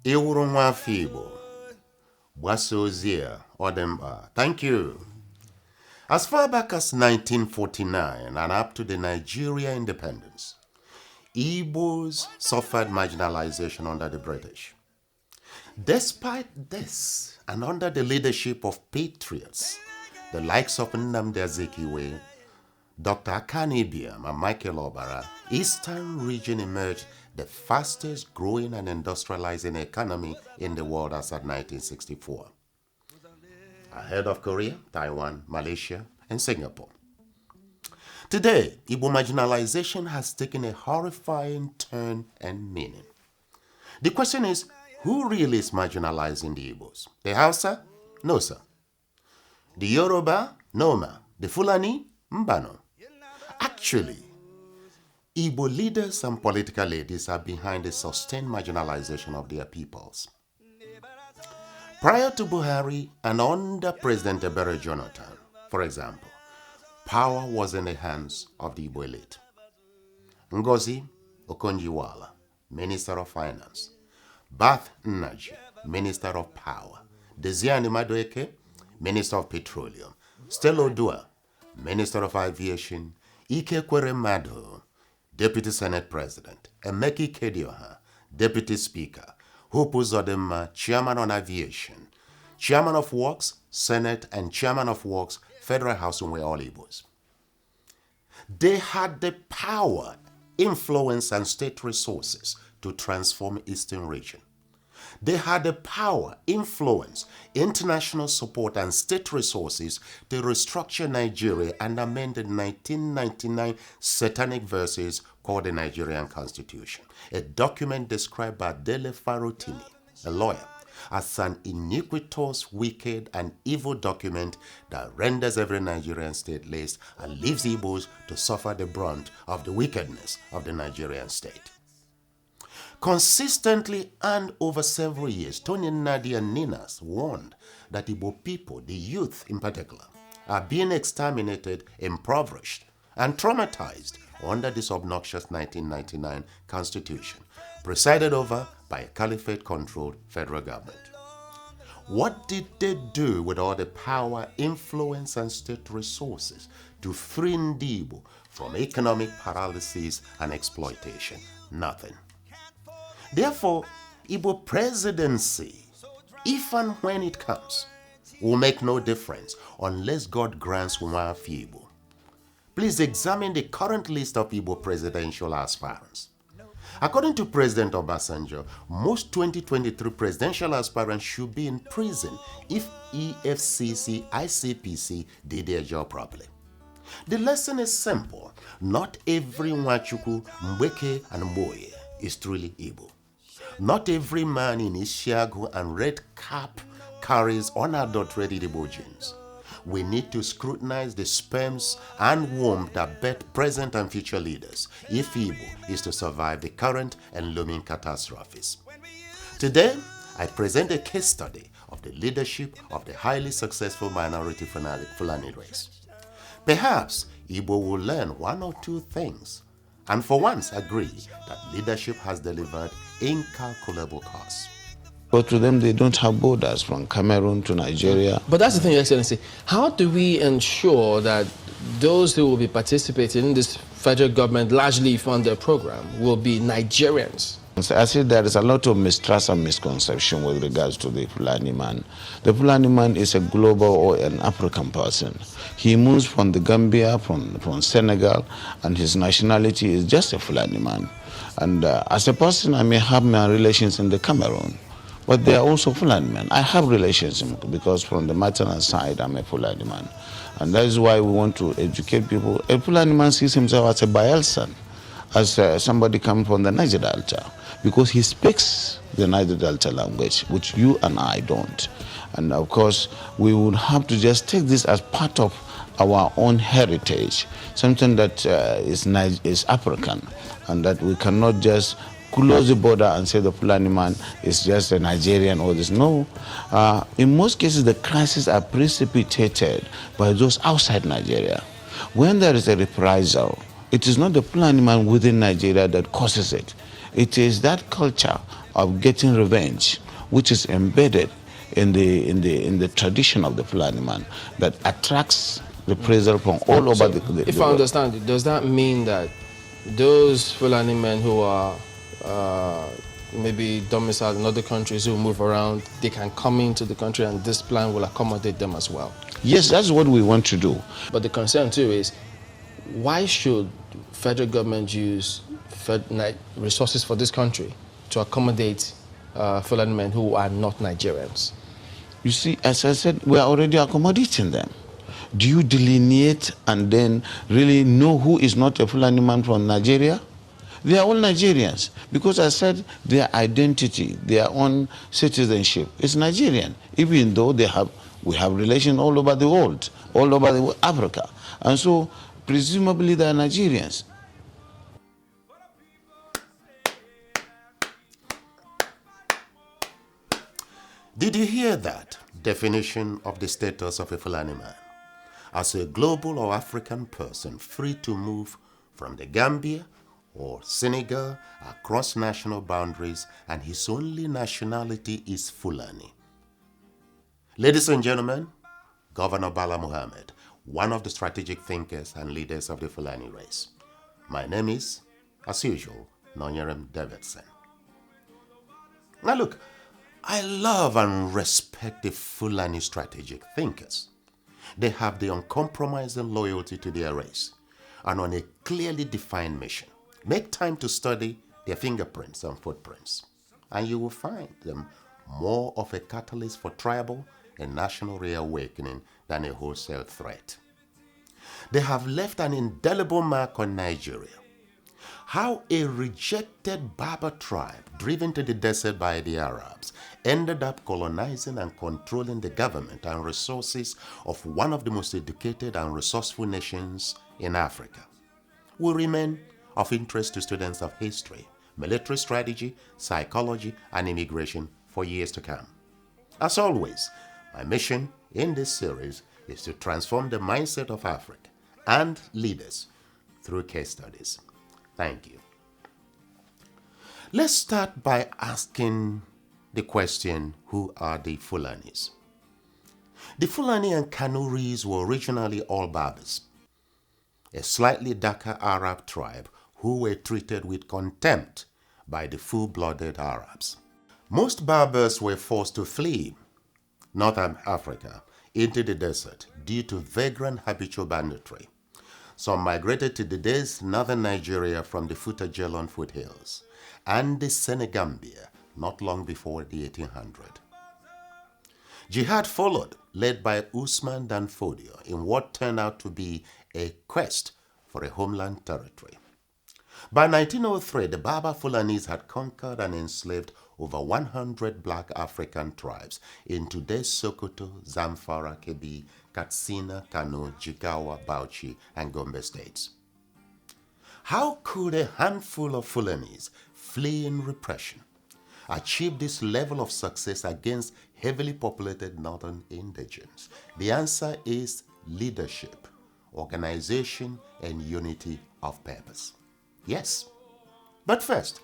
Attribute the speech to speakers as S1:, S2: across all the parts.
S1: Iwuru nwafọ Igbo, gbasa ozi a, ọ dị mkpa. Thank you. As far back as 1949 and up to the Nigeria independence, Igbos suffered marginalization under the British. Despite this, and under the leadership of patriots, the likes of Nnamdi Azikiwe, Dr. Akani Ibiam, and Michael Obara, Eastern region emerged the fastest growing and industrializing economy in the world as at 1964, ahead of Korea, Taiwan, Malaysia, and Singapore. Today, Igbo marginalization has taken a horrifying turn and meaning. The question is, who really is marginalizing the Igbos? The Hausa? No, sir. The Yoruba? No, ma. The Fulani? Mbano. Actually, Igbo leaders and political leaders are behind the sustained marginalization of their peoples. Prior to Buhari and under President Ebere Jonathan, for example, power was in the hands of the Igbo elite. Ngozi Okonjo-Iweala, Minister of Finance; Bath Nnaji, Minister of Power; Desiani Madueke, Minister of Petroleum; Stella Odua, Minister of Aviation; Ikekwere Madu, Deputy Senate President; Emeki Kedioha, Deputy Speaker; Hope Uzodimma, Chairman on Aviation; Chairman of Works, Senate, and Chairman of Works, Federal House, were all Igbos. They had the power, influence, and state resources to transform Eastern region. They had the power, influence, international support, and state resources to restructure Nigeria and amend the 1999 satanic verses called the Nigerian Constitution, a document described by Dele Farotimi, a lawyer, as an iniquitous, wicked, and evil document that renders every Nigerian stateless and leaves Igbos to suffer the brunt of the wickedness of the Nigerian state. Consistently and over several years, Tony Nnadi and Ninas warned that Igbo people, the youth in particular, are being exterminated, impoverished, and traumatized under this obnoxious 1999 constitution, presided over by a caliphate-controlled federal government. What did they do with all the power, influence, and state resources to free Ndi-Igbo from economic paralysis and exploitation? Nothing. Therefore, Igbo presidency, if and when it comes, will make no difference unless God grants nwafọ Igbo. Please examine the current list of Igbo presidential aspirants. According to President Obasanjo, most 2023 presidential aspirants should be in prison if EFCC, ICPC did their job properly. The lesson is simple. Not every Nwachukwu, Mbeke, and Mboye is truly Igbo. Not every man in Ishiagu and red cap carries unadulterated Igbo genes. We need to scrutinize the sperms and womb that birth present and future leaders if Igbo is to survive the current and looming catastrophes. Today, I present a case study of the leadership of the highly successful minority Fulani race. Perhaps Igbo will learn one or two things, and for once agree that leadership has delivered incalculable costs.
S2: But to them, they don't have borders from Cameroon to Nigeria.
S3: But that's the thing, Your Excellency. How do we ensure that those who will be participating in this federal government largely funded program will be Nigerians?
S2: I see there is a lot of mistrust and misconception with regards to the Fulani man. The Fulani man is a global or an African person. He moves from the Gambia, from Senegal, and his nationality is just a Fulani man. And as a person, I may have my relations in the Cameroon, but they are also Fulani men. I have relations because from the maternal side, I'm a Fulani man. And that is why we want to educate people. A Fulani man sees himself as a Bayelsan, as somebody coming from the Niger Delta, because he speaks the Niger Delta language, which you and I don't. And of course, we would have to just take this as part of our own heritage, something that is African, and that we cannot just close the border and say the Fulani man is just a Nigerian or this. No. In most cases, the crises are precipitated by those outside Nigeria. When there is a reprisal, it is not the Fulani man within Nigeria that causes it. It is that culture of getting revenge, which is embedded in the tradition of the Fulani man, that attracts reprisal from all over the
S3: If
S2: the
S3: I
S2: world.
S3: understand it, does that mean that those Fulani men who are maybe domiciled in other countries who move around, they can come into the country and this plan will accommodate them as well?
S2: Yes, that's what we want to do.
S3: But the concern too is, why should federal government use resources for this country to accommodate Fulani men who are not Nigerians?
S2: You see, as I said, we are already accommodating them. Do you delineate and then really know who is not a Fulani man from Nigeria? They are all Nigerians, because I said their identity, their own citizenship is Nigerian, even though we have relations all over the world, all over Africa. And so, presumably they are Nigerians.
S1: Did you hear that definition of the status of a Fulani man? As a global or African person free to move from the Gambia or Senegal across national boundaries, and his only nationality is Fulani. Ladies and gentlemen, Governor Bala Muhammad, one of the strategic thinkers and leaders of the Fulani race. My name is, as usual, Nonyerem Davidson. Now look, I love and respect the Fulani strategic thinkers. They have the uncompromising loyalty to their race and on a clearly defined mission. Make time to study their fingerprints and footprints, and you will find them more of a catalyst for tribal and national reawakening than a wholesale threat. They have left an indelible mark on Nigeria. How a rejected Berber tribe, driven to the desert by the Arabs, ended up colonizing and controlling the government and resources of one of the most educated and resourceful nations in Africa will remain of interest to students of history, military strategy, psychology, and immigration for years to come. As always, my mission in this series is to transform the mindset of Africa and leaders through case studies. Thank you. Let's start by asking the question, who are the Fulanis? The Fulani and Kanuris were originally all Berbers, a slightly darker Arab tribe who were treated with contempt by the full-blooded Arabs. Most Berbers were forced to flee North Africa into the desert due to vagrant habitual banditry. Some migrated to today's northern Nigeria from the Futajelon foothills and the Senegambia not long before the 1800s. Jihad followed, led by Usman Dan Fodio, in what turned out to be a quest for a homeland territory. By 1903, the Berber Fulanis had conquered and enslaved over 100 black African tribes in today's Sokoto, Zamfara, Kebbi, Katsina, Kano, Jigawa, Bauchi, and Gombe states. How could a handful of Fulanis fleeing repression achieve this level of success against heavily populated northern indigents? The answer is leadership, organization, and unity of purpose. Yes, but first,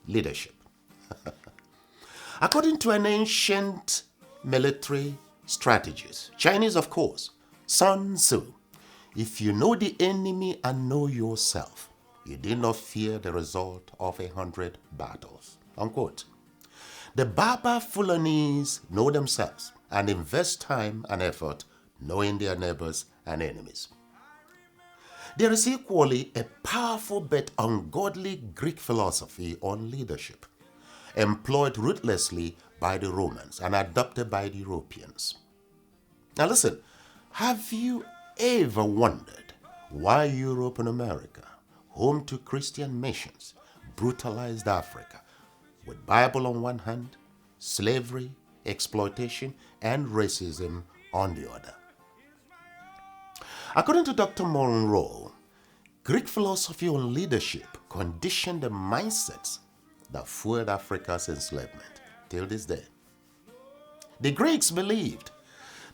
S1: leadership. According to an ancient military strategist, Chinese of course, Sun Tzu, if you know the enemy and know yourself, you did not fear the result of 100 battles. Unquote. The Berber Fulanis know themselves and invest time and effort knowing their neighbors and enemies. There is equally a powerful but ungodly Greek philosophy on leadership, employed ruthlessly by the Romans and adopted by the Europeans. Now listen, have you ever wondered why Europe and America, home to Christian missions, brutalized Africa with Bible on one hand, slavery, exploitation, and racism on the other? According to Dr. Monroe, Greek philosophy on leadership conditioned the mindsets that fueled Africa's enslavement till this day. The Greeks believed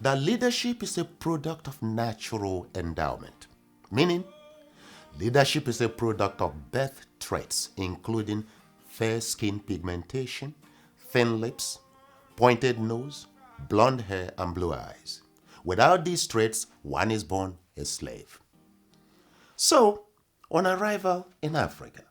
S1: that leadership is a product of natural endowment, meaning leadership is a product of birth traits, including fair skin pigmentation, thin lips, pointed nose, blonde hair, and blue eyes. Without these traits, one is born a slave. So, on arrival in Africa,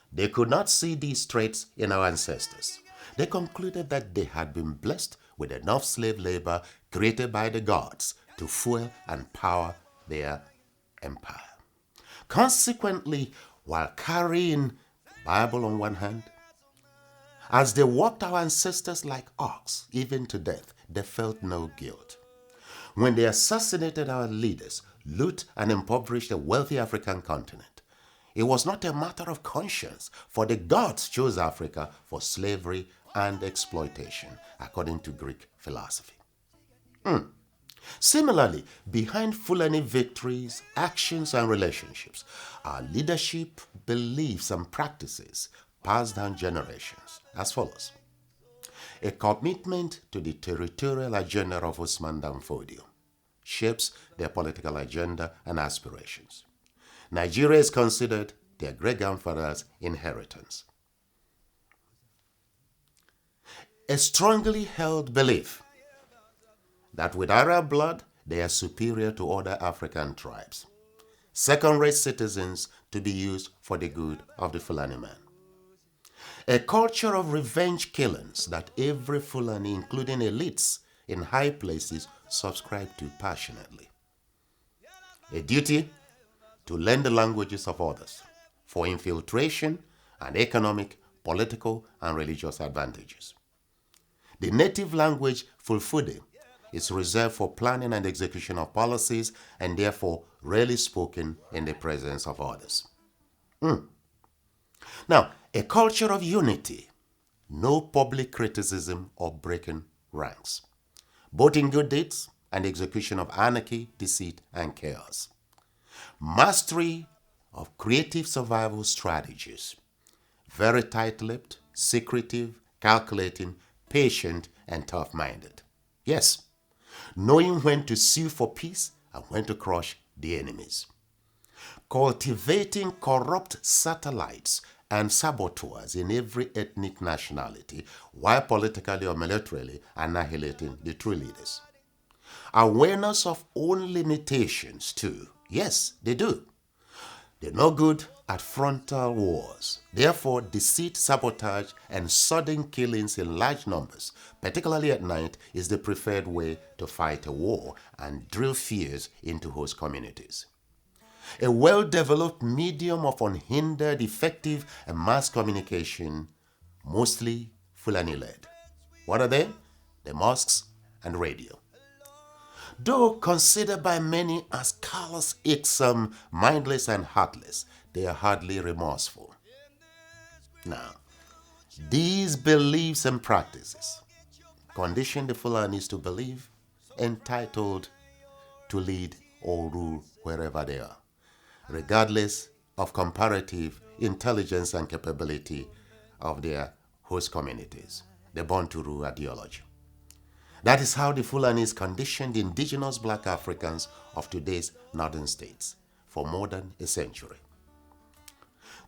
S1: they could not see these traits in our ancestors. They concluded that they had been blessed with enough slave labor created by the gods to fuel and power their empire. Consequently, while carrying the Bible on one hand, as they walked our ancestors like ox, even to death, they felt no guilt. When they assassinated our leaders, loot and impoverished the wealthy African continent, it was not a matter of conscience, for the gods chose Africa for slavery and exploitation, according to Greek philosophy. Similarly, behind Fulani victories, actions, and relationships are leadership, beliefs, and practices passed down generations as follows. A commitment to the territorial agenda of Usman Dan Fodio shapes their political agenda and aspirations. Nigeria is considered their great-grandfather's inheritance. A strongly held belief that with Arab blood, they are superior to other African tribes, second-rate citizens to be used for the good of the Fulani man. A culture of revenge killings that every Fulani, including elites in high places, subscribe to passionately. A duty to learn the languages of others for infiltration and economic, political, and religious advantages. The native language Fulfulde is reserved for planning and execution of policies and therefore rarely spoken in the presence of others. Now, a culture of unity, no public criticism or breaking ranks, both in good deeds and execution of anarchy, deceit, and chaos. Mastery of creative survival strategies, very tight-lipped, secretive, calculating, patient, and tough-minded. Yes, knowing when to sue for peace and when to crush the enemies. Cultivating corrupt satellites and saboteurs in every ethnic nationality while politically or militarily annihilating the true leaders. Awareness of own limitations too. Yes, they do. They're no good at frontal wars. Therefore, deceit, sabotage, and sudden killings in large numbers, particularly at night, is the preferred way to fight a war and drill fears into host communities. A well-developed medium of unhindered, effective, and mass communication, mostly Fulani-led. What are they? The mosques and radio. Though considered by many as callous, irksome, mindless, and heartless, they are hardly remorseful. Now, these beliefs and practices condition the Fulanis to believe entitled to lead or rule wherever they are, regardless of comparative intelligence and capability of their host communities, the born-to-rule ideology. That is how the Fulanis conditioned the indigenous black Africans of today's northern states for more than a century.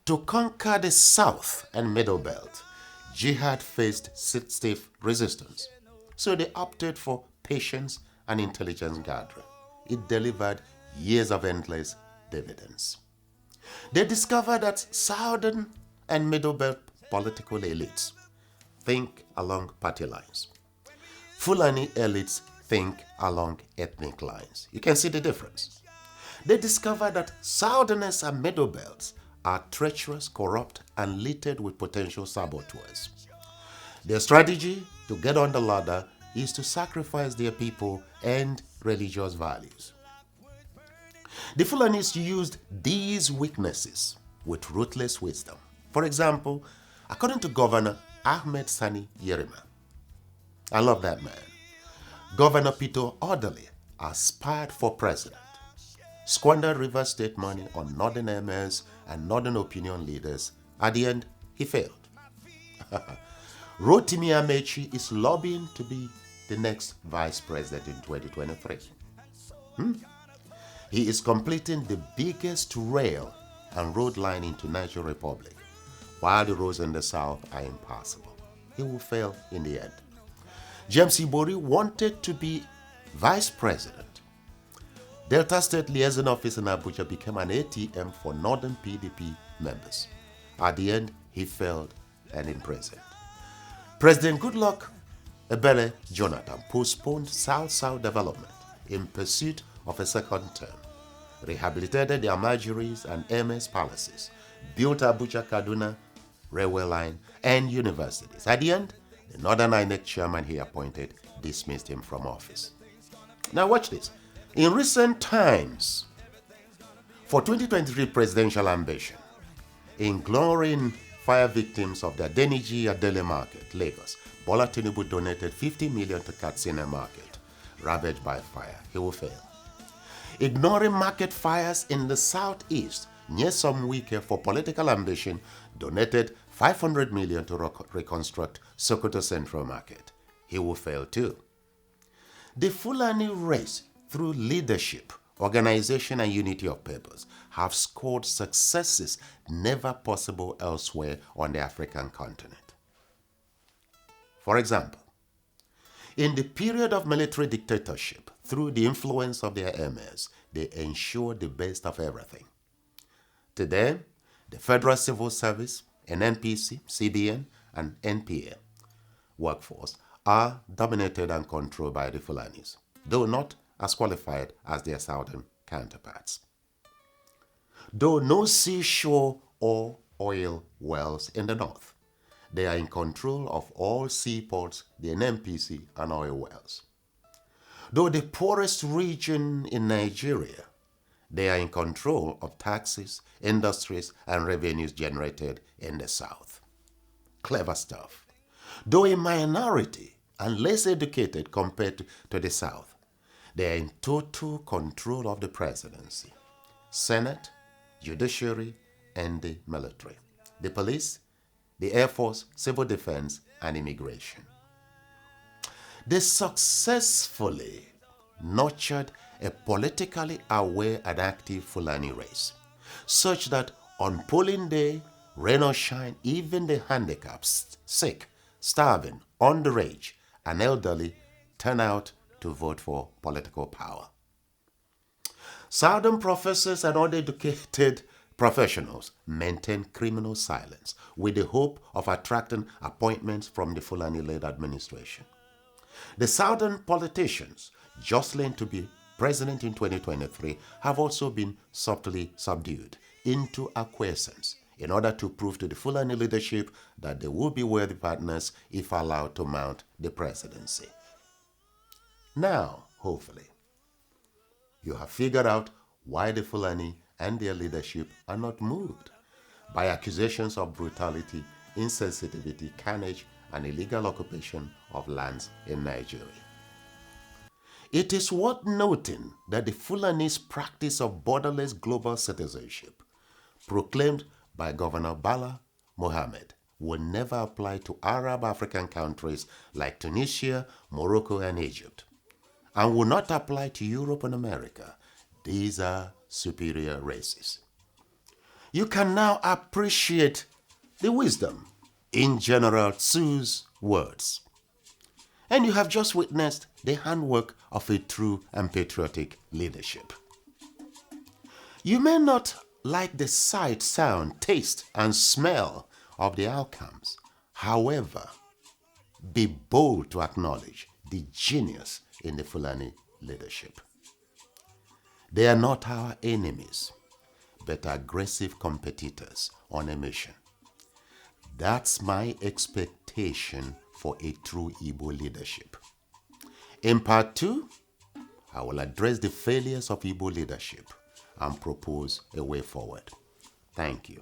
S1: To conquer the South and Middle Belt, jihad faced stiff resistance, so they opted for patience and intelligence gathering. It delivered years of endless dividends. They discovered that Southern and Middle Belt political elites think along party lines. Fulani elites think along ethnic lines. You can see the difference. They discover that Southerners and Middle Belts are treacherous, corrupt, and littered with potential saboteurs. Their strategy to get on the ladder is to sacrifice their people and religious values. The Fulanis used these weaknesses with ruthless wisdom. For example, according to Governor Ahmed Sani Yerima, I love that man. Governor Peter Orderly aspired for president. squandered River State money on northern emirs and northern opinion leaders. At the end, he failed. Rotimi Amechi is lobbying to be the next vice president in 2023. He is completing the biggest rail and road line into Niger Republic, while the roads in the south are impassable. He will fail in the end. James Ibori wanted to be vice president. Delta State Liaison Office in Abuja became an ATM for northern PDP members. At the end, he failed and imprisoned. President Goodluck Ebele Jonathan postponed South-South development in pursuit of a second term, rehabilitated the Amajuris and MS palaces, built Abuja-Kaduna railway line and universities. At the end, the Northern INEC chairman he appointed dismissed him from office. Now watch this. In recent times, for 2023 presidential ambition, in glorying fire victims of the Adeniji Adele Market, Lagos, Bola Tinubu donated 50 million to Katsina Market, ravaged by fire. He will fail. Ignoring market fires in the southeast, Nyesom Wike, for political ambition, donated 500 million to reconstruct Sokoto Central Market. He will fail too. The Fulani race, through leadership, organization, and unity of purpose, have scored successes never possible elsewhere on the African continent. For example, in the period of military dictatorship, through the influence of their emirs, they ensured the best of everything. Today, the Federal Civil Service, NNPC, CBN, and NPA workforce are dominated and controlled by the Fulanis, though not as qualified as their southern counterparts. Though no seashore or oil wells in the north, they are in control of all seaports, the NNPC, and oil wells. Though the poorest region in Nigeria, they are in control of taxes, industries, and revenues generated in the south. Clever stuff. Though a minority and less educated compared to the south, they are in total control of the presidency, Senate, judiciary, and the military, the police, the Air Force, civil defense, and immigration. They successfully nurtured a politically aware and active Fulani race, such that on polling day, rain or shine, even the handicapped, sick, starving, underage, and elderly turn out to vote for political power. Southern professors and uneducated professionals maintain criminal silence with the hope of attracting appointments from the Fulani-led administration. The Southern politicians jostling to be president in 2023 have also been subtly subdued into acquiescence in order to prove to the Fulani leadership that they will be worthy partners if allowed to mount the presidency. Now, hopefully, you have figured out why the Fulani and their leadership are not moved by accusations of brutality, insensitivity, carnage, and illegal occupation of lands in Nigeria. It is worth noting that the Fulani's practice of borderless global citizenship, proclaimed by Governor Bala Mohammed, will never apply to Arab African countries like Tunisia, Morocco, and Egypt, and will not apply to Europe and America. These are superior races. You can now appreciate the wisdom in General Tsu's words. And you have just witnessed the handwork of a true and patriotic leadership. You may not like the sight, sound, taste, and smell of the outcomes. However, be bold to acknowledge the genius in the Fulani leadership. They are not our enemies, but aggressive competitors on a mission. That's my expectation for a true Igbo leadership. In part 2, I will address the failures of Igbo leadership and propose a way forward. Thank you.